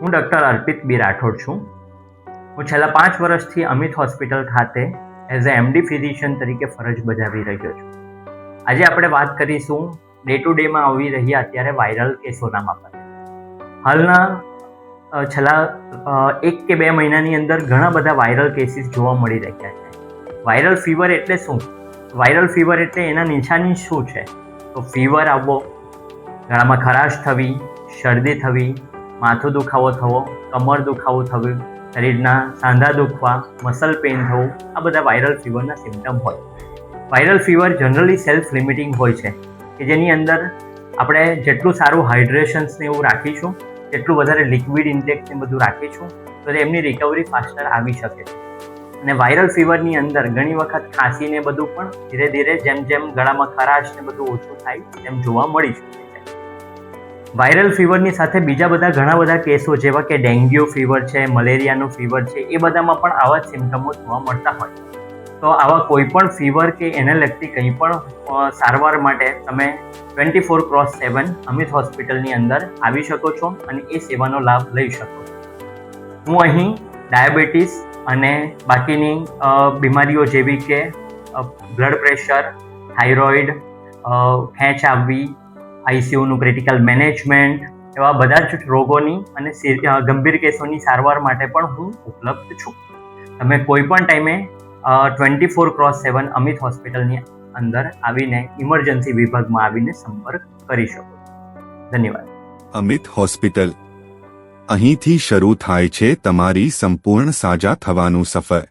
હું ડૉક્ટર અર્પિત બી રાઠોડ છું. હું છેલ્લા 5 વર્ષથી અમિત હોસ્પિટલ ખાતે એઝ એ એમડી ફિઝિશિયન તરીકે ફરજ બજાવી રહ્યો છું. આજે આપણે વાત કરીશું ડે ટુ ડેમાં આવી રહ્યા અત્યારે વાયરલ કેસોના બાબતે. હાલના છેલ્લા 1 કે 2 મહિનાની અંદર ઘણા બધા વાયરલ કેસીસ જોવા મળી રહ્યા છે. વાયરલ ફીવર એટલે શું? વાયરલ ફીવર એટલે એના નિશાની શું છે? તો ફીવર આવવો, ગળામાં ખરાશ થવી, શરદી થવી, માથું દુખાવો થવો, કમર દુખાવો થવું, શરીરના સાંધા દુખવા, મસલ પેઇન થવું, આ બધા વાયરલ ફીવરના સિમ્ટમ હોય. Viral fever generally self limiting હોય છે કે જેની અંદર આપણે જેટલું સારું હાઇડ્રેશન્સને એવું રાખીશું, જેટલું વધારે લિક્વિડ ઇન્ટેકને બધું રાખીશું તો એમની રિકવરી ફાસ્ટર આવી શકે છે. અને વાયરલ ફીવરની અંદર ઘણી વખત ખાંસીને બધું પણ ધીરે ધીરે જેમ જેમ ગળામાં ખરાશ ને બધું ઓછું થાય તેમ જોવા મળી શકે છે. વાયરલ ફીવરની સાથે બીજા બધા ઘણા બધા કેસો જેવા કે ડેન્ગ્યુ ફીવર છે, મલેરિયાનું ફીવર છે, એ બધામાં પણ આવા જ સિમ્ટમો જોવા મળતા હોય. તો આવા કોઈ પણ ફીવર કે એને લગતી કંઈ પણ સારવાર માટે તમે 24/7 અમિત હોસ્પિટલની અંદર આવી શકો છો અને એ સેવાનો લાભ લઈ શકો છો. હું અહીં ડાયાબિટીસ અને બાકીની બીમારીઓ જેવી કે બ્લડ પ્રેશર, થાઇરોઇડ, ખેંચ આવવી, આઈસીયુનું ક્રિટિકલ મેનેજમેન્ટ, એવા બધા જ રોગોની અને ગંભીર કેસોની સારવાર માટે પણ હું ઉપલબ્ધ છું. તમે કોઈ પણ ટાઈમે 24/7 અમિત હોસ્પિટલની અંદર આવીને ઇમરજન્સી વિભાગમાં આવીને સંપર્ક કરી શકો. ધન્યવાદ. અમિત હોસ્પિટલ. અહીંથી શરૂ થાય છે તમારી સંપૂર્ણ સાજા થવાનું સફર.